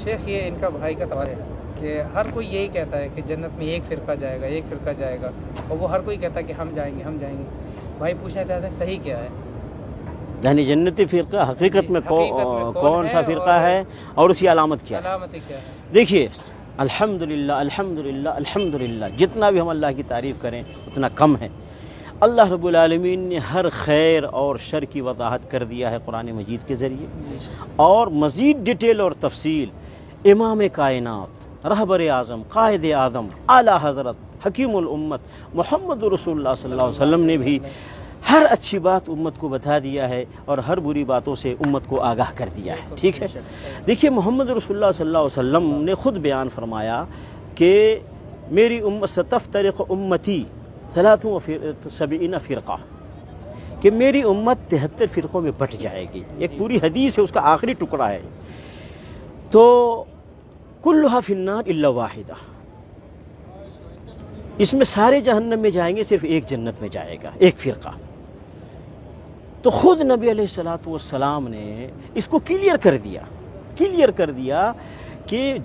شیخ یہ ان کا بھائی کا سوال ہے کہ ہر کوئی یہی کہتا ہے کہ جنت میں ایک فرقہ جائے گا، ایک فرقہ جائے گا، اور وہ ہر کوئی کہتا ہے کہ ہم جائیں گے ہم جائیں گے. بھائی پوچھنا چاہتے ہیں صحیح کیا ہے؟ یعنی جنتی فرقہ حقیقت میں کون سا فرقہ ہے اور اس کی علامت کیا ہے؟ علامتیں کیا ہے؟ دیکھیے الحمدللہ الحمدللہ الحمدللہ، جتنا بھی ہم اللہ کی تعریف کریں اتنا کم ہے. اللہ رب العالمین نے ہر خیر اور شر کی وضاحت کر دیا ہے قرآن مجید کے ذریعے، اور مزید ڈیٹیل اور تفصیل امام کائنات، رہبر اعظم، قائد اعظم، اعلیٰ حضرت، حکیم الامت محمد رسول اللہ صلی اللہ علیہ وسلم نے بھی ہر اچھی بات امت کو بتا دیا ہے اور ہر بری باتوں سے امت کو آگاہ کر دیا ہے. ٹھیک ہے، دیکھیے محمد رسول اللہ صلی اللہ علیہ وسلم نے خود بیان فرمایا کہ میری امت ستفترق امتی 73 فرقہ، کہ میری امت 73 فرقوں میں بٹ جائے گی. ایک پوری حدیث ہے، اس کا آخری ٹکڑا ہے. تو کلھا فی النار الا واحدہ، اس میں سارے جہنم میں جائیں گے، صرف ایک جنت میں جائے گا، ایک فرقہ. تو خود نبی علیہ الصلوۃ والسلام نے اس کو کلیئر کر دیا کہ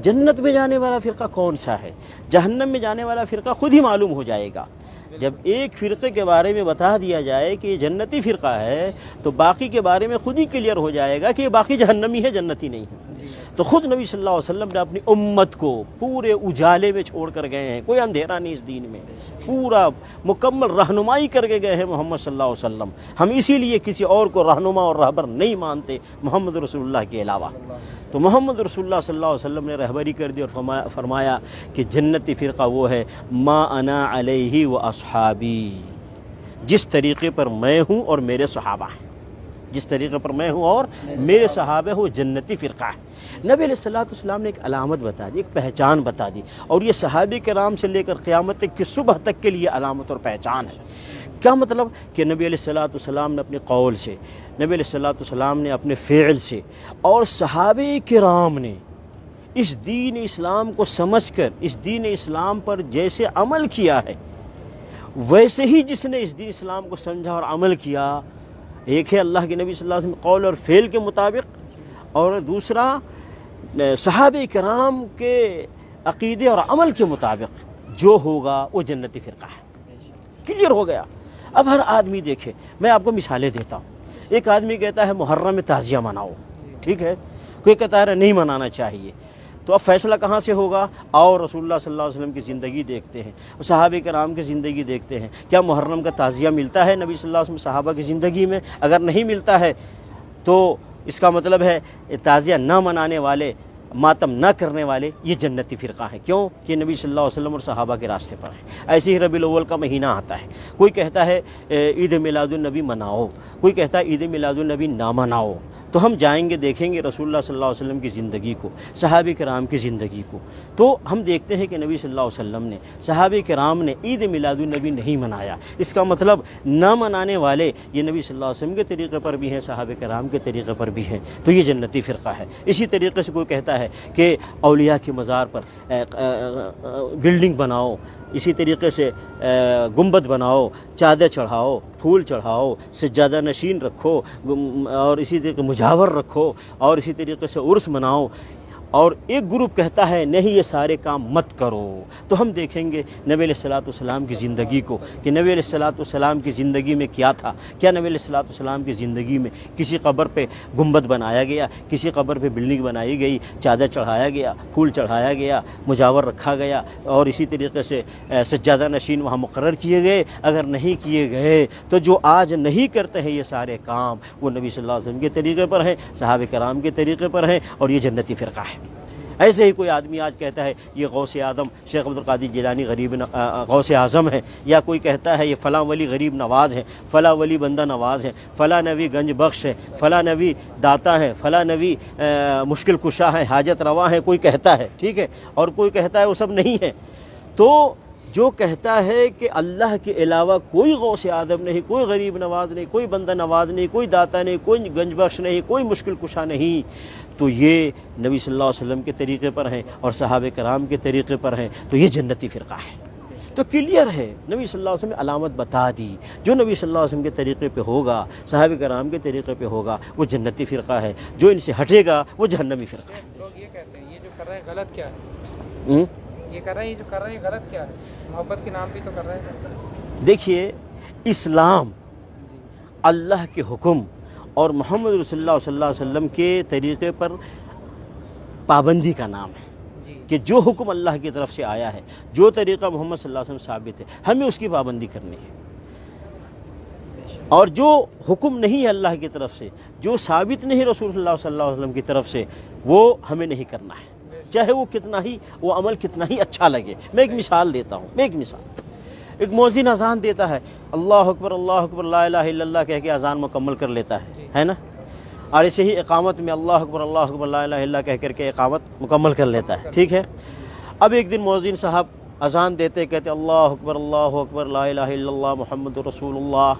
جنت میں جانے والا فرقہ کون سا ہے، جہنم میں جانے والا فرقہ خود ہی معلوم ہو جائے گا. جب ایک فرقے کے بارے میں بتا دیا جائے کہ یہ جنتی فرقہ ہے تو باقی کے بارے میں خود ہی کلیئر ہو جائے گا کہ یہ باقی جہنمی ہے، جنتی نہیں ہے. تو خود نبی صلی اللہ علیہ وسلم نے اپنی امت کو پورے اجالے میں چھوڑ کر گئے ہیں، کوئی اندھیرا نہیں اس دین میں، پورا مکمل رہنمائی کر کے گئے ہیں محمد صلی اللہ علیہ وسلم. ہم اسی لیے کسی اور کو رہنما اور رہبر نہیں مانتے محمد رسول اللہ کے علاوہ. تو محمد رسول اللہ صلی اللہ علیہ وسلم نے رہبری کر دی اور فرمایا کہ جنتی فرقہ وہ ہے ما انا علیہ و اصحابی، جس طریقے پر میں ہوں اور میرے صحابہ ہیں، جس طریقے پر میں ہوں اور میرے صحابہ وہ جنتی فرقہ ہے. نبی علیہ الصلوۃ والسلام نے ایک علامت بتا دی، ایک پہچان بتا دی، اور یہ صحابہ کرام سے لے کر قیامت کی صبح تک کے لیے علامت اور پہچان ہے. کیا مطلب؟ کہ نبی علیہ الصلوۃ والسلام نے اپنے قول سے، نبی علیہ الصلوۃ والسلام نے اپنے فعل سے، اور صحابہ کرام نے اس دین اسلام کو سمجھ کر اس دین اسلام پر جیسے عمل کیا ہے، ویسے ہی جس نے اس دین اسلام کو سمجھا اور عمل کیا، ایک ہے اللہ کے نبی صلی اللہ علیہ وسلم قول اور فعل کے مطابق، اور دوسرا صحابہ کرام کے عقیدے اور عمل کے مطابق جو ہوگا وہ جنتی فرقہ ہے. کلیئر ہو گیا. اب ہر آدمی دیکھے، میں آپ کو مثالیں دیتا ہوں. ایک آدمی کہتا ہے محرم میں تعزیہ مناؤ، ٹھیک ہے، کوئی کہتا ہے نہیں منانا چاہیے. تو اب فیصلہ کہاں سے ہوگا؟ اور رسول اللہ صلی اللہ علیہ وسلم کی زندگی دیکھتے ہیں، صحابہ کرام کی زندگی دیکھتے ہیں. کیا محرم کا تعزیہ ملتا ہے نبی صلی اللہ علیہ وسلم صحابہ کی زندگی میں؟ اگر نہیں ملتا ہے تو اس کا مطلب ہے تعزیہ نہ منانے والے، ماتم نہ کرنے والے یہ جنتی فرقہ ہیں. کیوں؟ کہ نبی صلی اللہ علیہ وسلم اور صحابہ کے راستے پر ہیں. ایسے ہی ربیع الاول کا مہینہ آتا ہے، کوئی کہتا ہے عید میلاد النبی مناؤ، کوئی کہتا ہے عید میلاد النبی نہ مناؤ. تو ہم جائیں گے، دیکھیں گے رسول اللہ صلی اللہ علیہ وسلم کی زندگی کو، صحابہ کرام کی زندگی کو، تو ہم دیکھتے ہیں کہ نبی صلی اللہ علیہ وسلم نے، صحابہ کرام نے عید میلاد النبی نہیں منایا. اس کا مطلب نہ منانے والے یہ نبی صلی اللہ علیہ وسلم کے طریقے پر بھی ہیں، صحابہ کرام کے طریقے پر بھی ہیں، تو یہ جنتی فرقہ ہے. اسی طریقے سے کوئی کہتا ہے کہ اولیاء کے مزار پر بلڈنگ بناؤ، اسی طریقے سے گنبد بناؤ، چادر چڑھاؤ، پھول چڑھاؤ، سجادہ نشین رکھو، اور اسی طریقے مجاور رکھو، اور اسی طریقے سے عرس مناؤ. اور ایک گروپ کہتا ہے نہیں یہ سارے کام مت کرو. تو ہم دیکھیں گے نبی علیہ الصلوۃ والسلام کی زندگی کو کہ نبی علیہ الصلوۃ والسلام کی زندگی میں کیا تھا. کیا نبی علیہ الصلوۃ والسلام کی زندگی میں کسی قبر پہ گنبد بنایا گیا، کسی قبر پہ بلڈنگ بنائی گئی، چادر چڑھایا گیا، پھول چڑھایا گیا، مجاور رکھا گیا، اور اسی طریقے سے سجادہ نشین وہاں مقرر کیے گئے؟ اگر نہیں کیے گئے تو جو آج نہیں کرتے ہیں یہ سارے کام وہ نبی صلی اللہ علیہ وسلم کے طریقے پر ہیں، صحابہ کرام کے طریقے پر ہیں، اور یہ جنتی فرقہ ہے. ایسے ہی کوئی آدمی آج کہتا ہے یہ غوث اعظم شیخ عبد القادر جیلانی غوث اعظم ہے، یا کوئی کہتا ہے یہ فلاں ولی غریب نواز ہے، فلاں ولی بندہ نواز ہے، فلاں نبی گنج بخش ہے، فلاں نبی داتا ہے، فلاں نبی مشکل کشا ہے، حاجت روا ہے، کوئی کہتا ہے، ٹھیک ہے، اور کوئی کہتا ہے وہ سب نہیں ہے. تو جو کہتا ہے کہ اللہ کے علاوہ کوئی غوث اعظم نہیں، کوئی غریب نواز نہیں، کوئی بندہ نواز نہیں، کوئی داتا نہیں، کوئی گنج بخش نہیں، کوئی مشکل کشا نہیں، تو یہ نبی صلی اللہ علیہ وسلم کے طریقے پر ہیں اور صحابہ کرام کے طریقے پر ہیں، تو یہ جنتی فرقہ ہے. تو کلیئر ہے، نبی صلی اللہ علیہ وسلم نے علامت بتا دی، جو نبی صلی اللہ علیہ وسلم کے طریقے پہ ہوگا، صحابہ کرام کے طریقے پہ ہوگا، وہ جنتی فرقہ ہے، جو ان سے ہٹے گا وہ جہنمی فرقہ ہے۔ لوگ یہ کہتے ہیں یہ جو کر رہے ہیں غلط کیا ہے، ہوں؟ یہ کر رہے ہیں، یہ جو کر رہے ہیں غلط کیا ہے، محبت کے نام بھی تو کر رہے ہیں۔ دیکھیے اسلام اللہ کے حکم اور محمد رسول اللہ صلی اللہ علیہ وسلم کے طریقے پر پابندی کا نام ہے، جی کہ جو حکم اللہ کی طرف سے آیا ہے، جو طریقہ محمد صلی اللہ علیہ وسلم ثابت ہے، ہمیں اس کی پابندی کرنی ہے، اور جو حکم نہیں ہے اللہ کی طرف سے، جو ثابت نہیں رسول اللہ صلی اللہ علیہ وسلم کی طرف سے، وہ ہمیں نہیں کرنا ہے، چاہے وہ کتنا ہی وہ عمل کتنا ہی اچھا لگے۔ میں ایک مثال دیتا ہوں، ایک مؤذن اذان دیتا ہے، اللہ اکبر لا الہ الا اللہ کہہ کے اذان مکمل کر لیتا ہے نا، اور ایسے ہی اقامت میں اللہ اکبر لا الہ الا اللہ کہہ کر کے اقامت مکمل کر لیتا ہے، ٹھیک ہے۔ اب ایک دن مؤذن صاحب اذان دیتے کہتے اللہ اکبر لا الہ الا اللہ محمد رسول اللہ،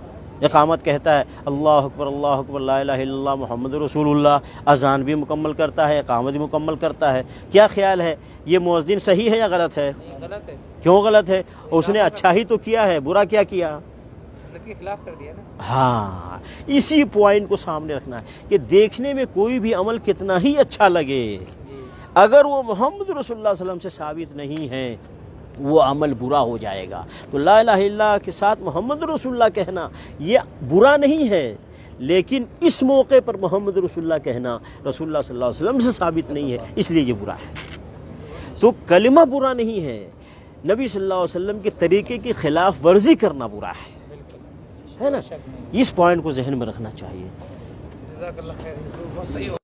اقامت کہتا ہے اللہ اکبر لا الہ الا اللہ محمد رسول اللہ، اذان بھی مکمل کرتا ہے، اقامت بھی مکمل کرتا ہے۔ کیا خیال ہے یہ مؤذن صحیح ہے یا غلط ہے؟ غلط ہے، کیوں غلط ہے؟ اس نے اچھا ہی تو کیا ہے، برا کیا کیا؟ سنت کے خلاف کر دیا نا۔ ہاں، اسی پوائنٹ کو سامنے رکھنا ہے کہ دیکھنے میں کوئی بھی عمل کتنا ہی اچھا لگے، اگر وہ محمد رسول اللہ صلی اللہ علیہ وسلم سے ثابت نہیں ہے وہ عمل برا ہو جائے گا۔ تو لا الہ الا اللہ کے ساتھ محمد رسول اللہ کہنا یہ برا نہیں ہے، لیکن اس موقع پر محمد رسول اللہ کہنا رسول اللہ صلی اللہ علیہ وسلم سے ثابت نہیں ہے، اس لیے یہ برا ہے۔ تو کلمہ برا نہیں ہے، نبی صلی اللہ علیہ وسلم کے طریقے کی خلاف ورزی کرنا برا ہے نا، اس پوائنٹ کو ذہن میں رکھنا چاہیے۔ جزاک اللہ خیر، بہت صحیح ہو